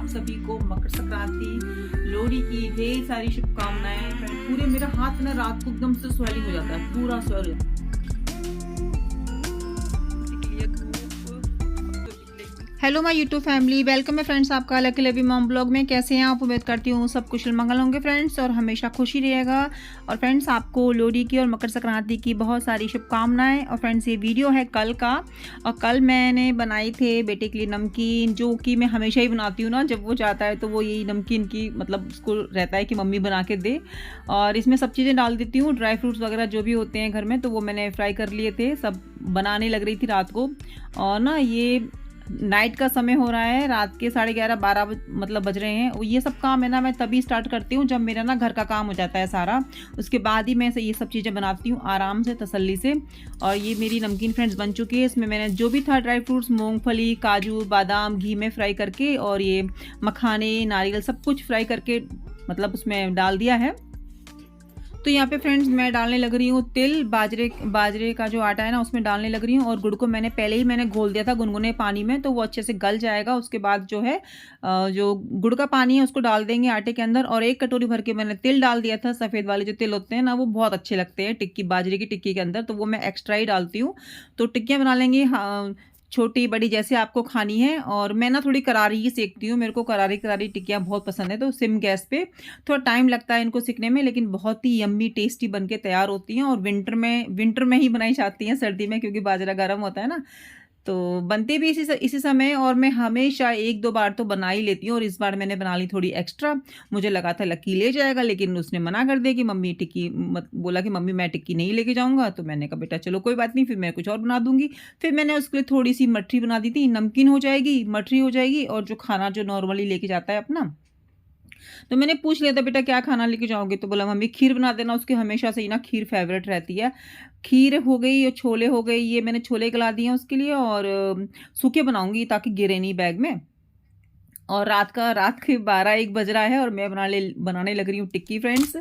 आप सभी को मकर संक्रांति, लोहड़ी की ढेर सारी शुभकामनाएं। पूरे मेरा हाथ ना रात को एकदम से स्वेलिंग हो जाता है, पूरा स्वेल हो जाता है। Hello my YouTube family, welcome है फ्रेंड्स आपका लकी लवी मॉम ब्लॉग में। कैसे हैं आप? उम्मीद करती हूँ सब कुशल मंगल होंगे फ्रेंड्स, और हमेशा खुशी रहेगा। और फ्रेंड्स आपको लोहड़ी की और मकर संक्रांति की बहुत सारी शुभकामनाएं। और फ्रेंड्स ये वीडियो है कल का, और कल मैंने बनाई थे बेटे के लिए नमकीन, जो कि मैं हमेशा ही बनाती हूँ ना। जब वो जाता है तो वो यही नमकीन की मतलब उसको रहता है कि मम्मी बना के दे, और इसमें सब चीज़ें डाल देती हूँ, ड्राई फ्रूट्स वगैरह जो भी होते हैं घर में। तो वो मैंने फ्राई कर लिए थे, सब बनाने लग रही थी रात को। और ना ये नाइट का समय हो रहा है, रात के 11:30-12 मतलब बज रहे हैं। ये सब काम है ना मैं तभी स्टार्ट करती हूँ जब मेरा ना घर का काम हो जाता है सारा, उसके बाद ही मैं ये सब चीज़ें बनाती हूँ आराम से, तसल्ली से। और ये मेरी नमकीन फ्रेंड्स बन चुकी है। इसमें मैंने जो भी था ड्राई फ्रूट्स, मूंगफली, काजू, बादाम घी में फ्राई करके, और ये मखाने, नारियल सब कुछ फ्राई करके मतलब उसमें डाल दिया है। तो यहाँ पे फ्रेंड्स मैं डालने लग रही हूँ तिल, बाजरे का जो आटा है ना उसमें डालने लग रही हूँ। और गुड़ को पहले ही घोल दिया था गुनगुने पानी में, तो वो अच्छे से गल जाएगा। उसके बाद जो है जो गुड़ का पानी है उसको डाल देंगे आटे के अंदर। और 1 कटोरी भर के मैंने तिल डाल दिया था। सफ़ेद वाले जो तिल होते हैं ना वो बहुत अच्छे लगते हैं टिक्की, बाजरे की टिक्की के अंदर, तो वो मैं एक्स्ट्रा ही डालती हूँ। तो टिक्कियाँ बना लेंगे, हाँ, छोटी बड़ी जैसे आपको खानी है। और मैं ना थोड़ी करारी ही सेकती हूँ, मेरे को करारी करारी टिक्कियाँ बहुत पसंद है। तो सिम गैस पे थोड़ा टाइम लगता है इनको सिकने में, लेकिन बहुत ही यम्मी टेस्टी बन के तैयार होती हैं। और विंटर में ही बनाई जाती हैं, सर्दी में क्योंकि बाजरा गर्म होता है ना, तो बनती भी इसी समय। और मैं हमेशा 1-2 बार तो बना ही लेती हूँ, और इस बार मैंने बना ली थोड़ी एक्स्ट्रा। मुझे लगा था लकी ले जाएगा, लेकिन उसने मना कर दिया कि मम्मी टिक्की मत, बोला कि मम्मी मैं टिक्की नहीं लेके जाऊँगा। तो मैंने कहा बेटा चलो कोई बात नहीं, फिर मैं कुछ और बना दूँगी। फिर मैंने उसके लिए थोड़ी सी मठरी बना दी थी, नमकीन हो जाएगी, मठरी हो जाएगी, और जो खाना जो नॉर्मली लेके जाता है अपना। तो मैंने पूछ लिया था बेटा क्या खाना लेके जाओगे, तो बोला मम्मी खीर बना देना। उसके हमेशा से ही ना खीर फेवरेट रहती है। खीर हो गई और छोले हो गए, ये मैंने छोले गला दिए हैं उसके लिए, और सूखे बनाऊंगी ताकि गिरे नहीं बैग में। और रात के 12-1 बज रहा है, और मैं बनाने लग रही हूँ टिक्की फ्रेंड्स।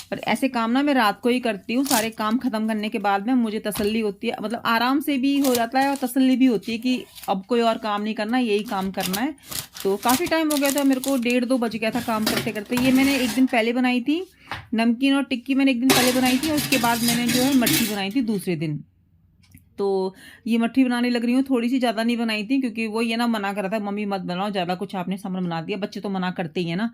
और ऐसे काम ना मैं रात को ही करती हूँ। सारे काम ख़त्म करने के बाद में मुझे तसल्ली होती है, मतलब आराम से भी हो जाता है और तसल्ली भी होती है कि अब कोई और काम नहीं करना, यही काम करना है। तो काफ़ी टाइम हो गया था, मेरे को 1:30-2 बज गया था काम करते करते। ये मैंने एक दिन पहले बनाई थी नमकीन और टिक्की, मैंने एक दिन पहले बनाई थी, और उसके बाद मैंने जो है मट्ठी बनाई थी दूसरे दिन। तो ये मट्ठी बनाने लग रही हूँ, थोड़ी सी ज़्यादा नहीं बनाई थी क्योंकि वो ये ना मना कर रहा था मम्मी मत बनाओ ज़्यादा कुछ, आपने सामान बना दिया। बच्चे तो मना करते ही हैं ना,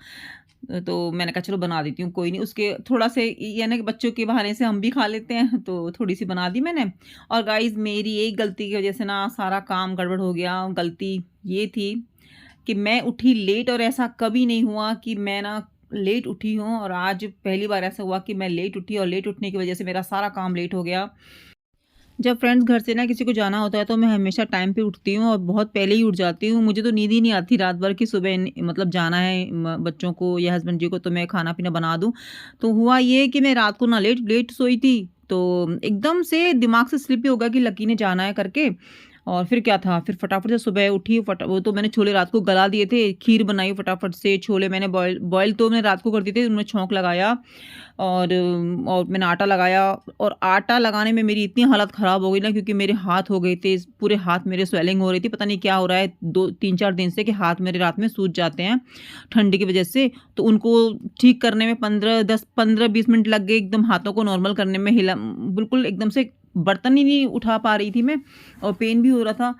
तो मैंने कहा चलो बना देती हूँ, कोई नहीं। उसके थोड़ा से ये ना कि बच्चों के बहाने से हम भी खा लेते हैं, तो थोड़ी सी बना दी मैंने। और गाइस मेरी एक गलती की वजह से ना सारा काम गड़बड़ हो गया। गलती ये थी कि मैं उठी लेट, और ऐसा कभी नहीं हुआ कि मैं ना लेट उठी हूँ। और आज पहली बार ऐसा हुआ कि मैं लेट उठी, और लेट उठने की वजह से मेरा सारा काम लेट हो गया। जब फ्रेंड्स घर से ना किसी को जाना होता है तो मैं हमेशा टाइम पे उठती हूँ, और बहुत पहले ही उठ जाती हूँ। मुझे तो नींद ही नहीं आती रात भर की, सुबह मतलब जाना है बच्चों को या हस्बैंड जी को, तो मैं खाना पीना बना दूँ। तो हुआ ये कि मैं रात को ना लेट सोई थी, तो एकदम से दिमाग से स्लिप ही हो गया कि लकी ने जाना है करके। और फिर क्या था, फिर फटाफट से सुबह उठी, वो तो मैंने छोले रात को गला दिए थे, खीर बनाई फटाफट से, छोले मैंने बॉयल तो मैंने रात को कर दिए थे, उनमें छौंक लगाया। और मैंने आटा लगाया, और आटा लगाने में मेरी इतनी हालत ख़राब हो गई ना, क्योंकि मेरे हाथ हो गए थे पूरे हाथ, मेरे स्वेलिंग हो रही थी। पता नहीं क्या हो रहा है 2-3-4 दिन से कि हाथ मेरे रात में सूज जाते हैं ठंडी की वजह से। तो उनको ठीक करने में 15-20 मिनट लग गए, एकदम हाथों को नॉर्मल करने में। बिल्कुल एकदम से बर्तन ही नहीं उठा पा रही थी मैं, और पेन भी हो रहा था।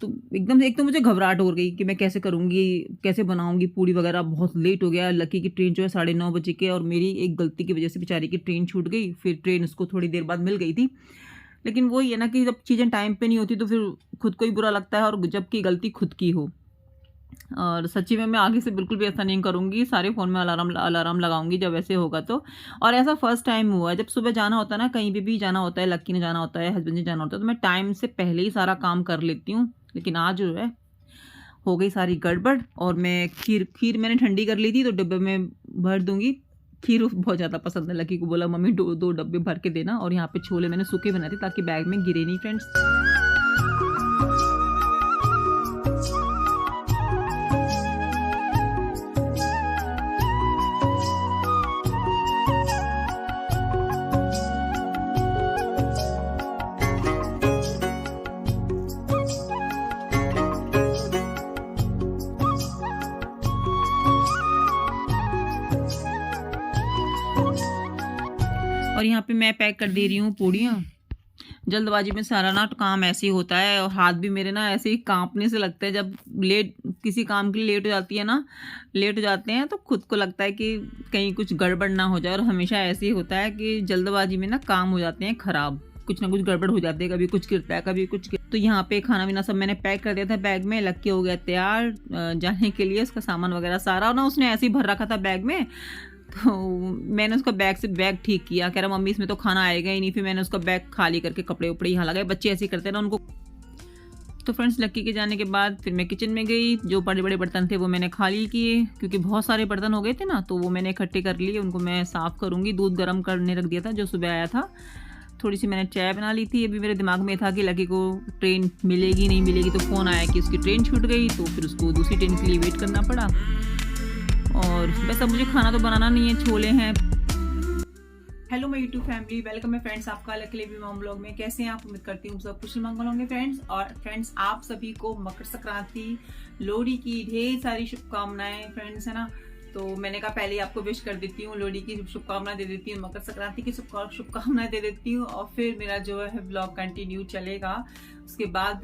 तो एकदम से एक तो मुझे घबराहट हो गई कि मैं कैसे करूँगी, कैसे बनाऊँगी पूड़ी वगैरह। बहुत लेट हो गया, लकी की ट्रेन जो है 9:30 बजे के, और मेरी एक गलती की वजह से बेचारी की ट्रेन छूट गई। फिर ट्रेन उसको थोड़ी देर बाद मिल गई थी। लेकिन वही है ना कि जब चीज़ें टाइम पे नहीं होती तो फिर खुद को ही बुरा लगता है, और जबकि गलती खुद की हो। और सच्ची में मैं आगे से बिल्कुल भी ऐसा नहीं करूँगी, सारे फ़ोन में अलार्म लगाऊंगी जब ऐसे होगा तो। और ऐसा फर्स्ट टाइम हुआ है, जब सुबह जाना होता है ना, कहीं पे भी जाना होता है, लक्की ने जाना होता है, हस्बैंड ने जाना होता है, तो मैं टाइम से पहले ही सारा काम कर लेती हूँ। लेकिन आज जो है हो गई सारी गड़बड़। और मैं खीर मैंने ठंडी कर ली थी, तो डिब्बे में भर दूंगी। खीर बहुत ज़्यादा पसंद है, लकी को बोला मम्मी 2 डब्बे भर के देना। और यहाँ पे छोले मैंने सूखे बनाए थे ताकि बैग में गिरे नहीं फ्रेंड्स। और यहाँ पे मैं पैक कर दे रही हूँ पूड़ियाँ। जल्दबाजी में सारा ना काम ऐसे ही होता है और हाथ भी मेरे ना ऐसे ही कांपने से लगते हैं। जब लेट किसी काम के लिए लेट हो जाती है ना, लेट हो जाते हैं तो खुद को लगता है कि कहीं कुछ गड़बड़ ना हो जाए। और हमेशा ऐसे ही होता है कि जल्दबाजी में ना काम हो जाते हैं ख़राब, कुछ ना कुछ गड़बड़ हो जाती है, कभी कुछ गिरता है कभी कुछ तो यहाँ पे खाना पीना सब मैंने पैक कर दिया था बैग में। लक्की हो गया तैयार जाने के लिए, उसका सामान वगैरह सारा ना उसने ऐसे ही भर रखा था बैग में। तो मैंने उसका बैग ठीक किया, कह रहा मम्मी इसमें तो खाना आएगा ही नहीं। फिर मैंने उसका बैग खाली करके कपड़े उपड़े यहाँ लगाए। बच्चे ऐसे ही करते हैं ना उनको। तो फ्रेंड्स लक्की के जाने के बाद फिर मैं किचन में गई। जो बड़े बड़े बर्तन थे वो मैंने खाली किए, क्योंकि बहुत सारे बर्तन हो गए थे ना, तो वो मैंने इकट्ठे कर लिए। उनको मैं साफ़ करूँगी। दूध गर्म करने रख दिया था जो सुबह आया था। थोड़ी सी मैंने चाय बना ली थी। अभी मेरे दिमाग में था कि लकी को ट्रेन मिलेगी नहीं मिलेगी, तो फ़ोन आया कि उसकी ट्रेन छूट गई। तो फिर उसको दूसरी ट्रेन के लिए वेट करना पड़ा। और वैसे मुझे खाना तो बनाना नहीं है, छोले हैं। Hello my YouTube family, welcome है फ्रेंड्स आपका लकी लेबी मॉम ब्लॉग में। कैसे हैं आप? उम्मीद करती हूँ सब कुशल मंगल होंगे फ्रेंड्स। और फ्रेंड्स आप सभी को मकर संक्रांति, लोहड़ी की ढेर सारी शुभकामनाएं फ्रेंड्स, है ना। तो मैंने कहा पहले आपको विश कर देती हूँ, लोहड़ी की शुभकामनाएं दे देती हूँ, मकर संक्रांति की शुभकामनाएं दे देती हूँ, और फिर मेरा जो है ब्लॉग कंटिन्यू चलेगा। उसके बाद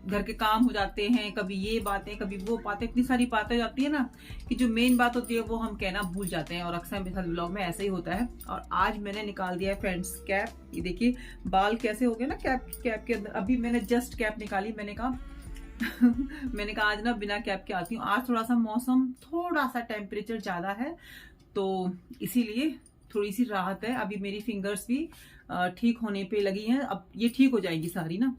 घर के काम हो जाते हैं, कभी ये बातें कभी वो बातें, इतनी सारी बातें हो जाती है ना कि जो मेन बात होती है वो हम कहना भूल जाते हैं। और अक्सर मेरे साथ ब्लॉग में ऐसा ही होता है। और आज मैंने निकाल दिया है फ्रेंड्स कैप। ये देखिए बाल कैसे हो गए ना कैप के अंदर। अभी मैंने जस्ट कैप निकाली। मैंने कहा मैंने कहा आज ना बिना कैप के आती हूँ। आज थोड़ा सा मौसम, थोड़ा सा टेम्परेचर ज्यादा है, तो इसीलिए थोड़ी सी राहत है। अभी मेरी फिंगर्स भी ठीक होने पे लगी हैं। अब ये ठीक हो जाएगी सारी ना।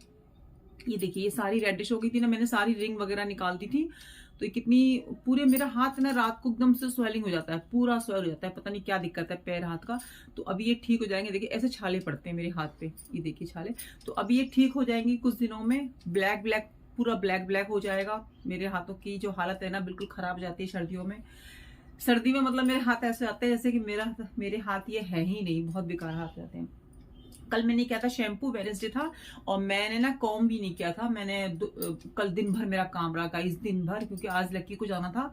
ये देखिए ये सारी रेडिश हो गई थी ना, मैंने सारी रिंग वगैरह निकाल दी थी। तो कितनी पूरे मेरा हाथ ना रात को एकदम से स्वेलिंग हो जाता है, पूरा स्वेल हो जाता है, पता नहीं क्या दिक्कत है पैर हाथ का। तो अभी ये ठीक हो जाएंगे। देखिए ऐसे छाले पड़ते हैं मेरे हाथ पे, ये देखिए छाले। तो अभी ये ठीक हो जाएंगी कुछ दिनों में। ब्लैक पूरा ब्लैक हो जाएगा। मेरे हाथों की जो हालत है ना बिल्कुल खराब हो जाती है सर्दियों में। सर्दी में मतलब मेरे हाथ ऐसे आते हैं जैसे कि मेरे हाथ ये है ही नहीं, बहुत बेकार हाथ जाते हैं। कल मैंने किया था शैम्पू, वेडनेसडे था, और मैंने ना कॉम भी नहीं किया था। मैंने कल दिन भर मेरा काम रहा गाइस, दिन भर, क्योंकि आज लक्की को जाना था।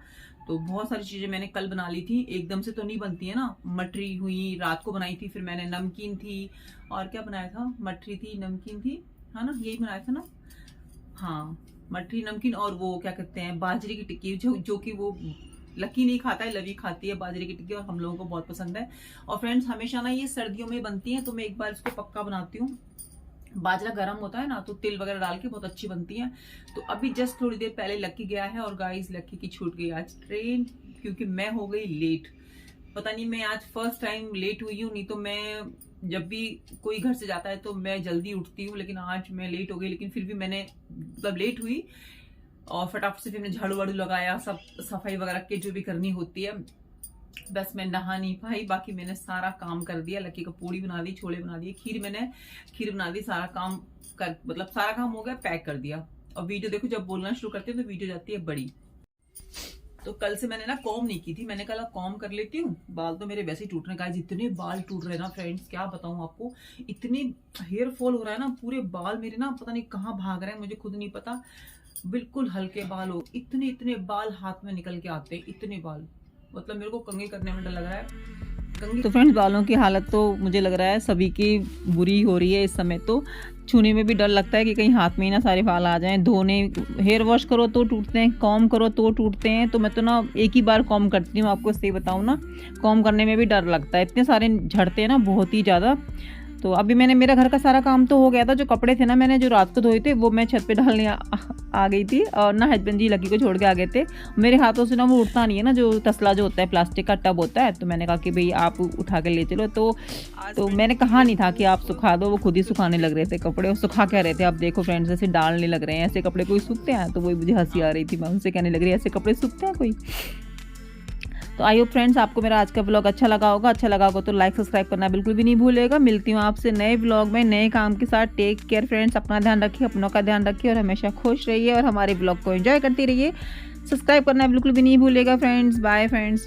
तो बहुत सारी चीजें मैंने कल बना ली थी। एकदम से तो नहीं बनती है ना। मटरी हुई, रात को बनाई थी। फिर मैंने नमकीन थी, और क्या बनाया था, मटरी थी, नमकीन थी, है ना, यही बनाया था ना। हाँ, मटरी, नमकीन, और वो क्या कहते हैं बाजरे की टिक्की, जो कि वो लकी नहीं खाता है, लवी खाती है बाजरे की टिक्की, और हम लोगों को बहुत पसंद है। और फ्रेंड्स हमेशा ना ये सर्दियों में बनती है, तो मैं एक बार इसको पक्का बनाती हूँ। बाजरा गर्म होता है ना, तो तिल वगैरह डाल के बहुत अच्छी बनती है। तो अभी जस्ट थोड़ी देर पहले लकी गया है। और गाइस लकी की छूट गई आज ट्रेन, क्योंकि मैं हो गई लेट। पता नहीं, मैं आज फर्स्ट टाइम लेट हुई हूँ। नहीं तो मैं जब भी कोई घर से जाता है तो मैं जल्दी उठती हूँ, लेकिन आज मैं लेट हो गई। लेकिन फिर भी मैंने मतलब लेट हुई, और फटाफट से फिर मैंने झाड़ू वाड़ू लगाया, सब सफाई वगैरह के जो भी करनी होती है। बस मैं नहा नहीं पाई, बाकी मैंने सारा काम कर दिया। लकी को पूड़ी बना दी, छोले बना दिए, खीर बना दी, सारा काम कर, मतलब सारा काम हो गया, पैक कर दिया। और वीडियो देखो, जब बोलना शुरू करते हैं तो वीडियो जाती है बड़ी। तो कल से मैंने ना कॉम नहीं की थी, मैंने कहा कॉम कर लेती हूँ। बाल तो मेरे वैसे ही टूटने का, जितने बाल टूट रहे ना फ्रेंड्स, क्या बताऊं आपको, इतने हेयर फॉल हो रहा है ना, पूरे बाल मेरे ना पता नहीं कहाँ भाग रहे हैं, मुझे खुद नहीं पता। बिल्कुल हल्के बाल हो, इतने बाल हाथ में निकल के आते हैं, इतने बाल, मतलब मेरे को कंघी करने में डर लग रहा है। तो फ्रेंड्स बालों की हालत तो मुझे लग रहा है सभी की बुरी हो रही है इस समय। तो छूने में भी डर लगता है कि कहीं हाथ में ही ना सारे बाल आ जाएं। धोने, हेयर वॉश करो तो टूटते हैं, कॉम करो तो टूटते हैं। तो मैं तो ना एक ही बार कॉम करती हूँ, आपको सही बताऊँ ना, कॉम करने में भी डर लगता है, इतने सारे झड़ते हैं ना, बहुत ही ज़्यादा। तो अभी मेरा घर का सारा काम तो हो गया था। जो कपड़े थे ना मैंने जो रात को धोए थे, वो मैं छत पे डालने आ गई थी। और ना हस्बैंड जी लकी को छोड़ के आ गए थे। मेरे हाथों से ना वो उठता नहीं है ना, जो तसला जो होता है, प्लास्टिक का टब होता है। तो मैंने कहा कि भाई आप उठा के ले चलो। तो मैंने कहा नहीं था कि आप सुखा दो, वो खुद ही सुखाने लग रहे थे कपड़े। और सुखा क्या रहे थे, आप देखो फ्रेंड्स, ऐसे डालने लग रहे हैं। ऐसे कपड़े कोई सूखते हैं? तो वही मुझे हंसी आ रही थी, मैं उनसे कहने लग रही है ऐसे कपड़े सूखते हैं कोई? तो आई होप फ्रेंड्स आपको मेरा आज का ब्लॉग अच्छा लगा होगा। अच्छा लगा होगा तो लाइक सब्सक्राइब करना बिल्कुल भी नहीं भूलिएगा। मिलती हूँ आपसे नए ब्लॉग में नए काम के साथ। टेक केयर फ्रेंड्स, अपना ध्यान रखिए, अपनों का ध्यान रखिए, और हमेशा खुश रहिए, और हमारे ब्लॉग को एंजॉय करती रहिए। सब्सक्राइब करना बिल्कुल भी नहीं भूलिएगा फ्रेंड्स। Bye friends.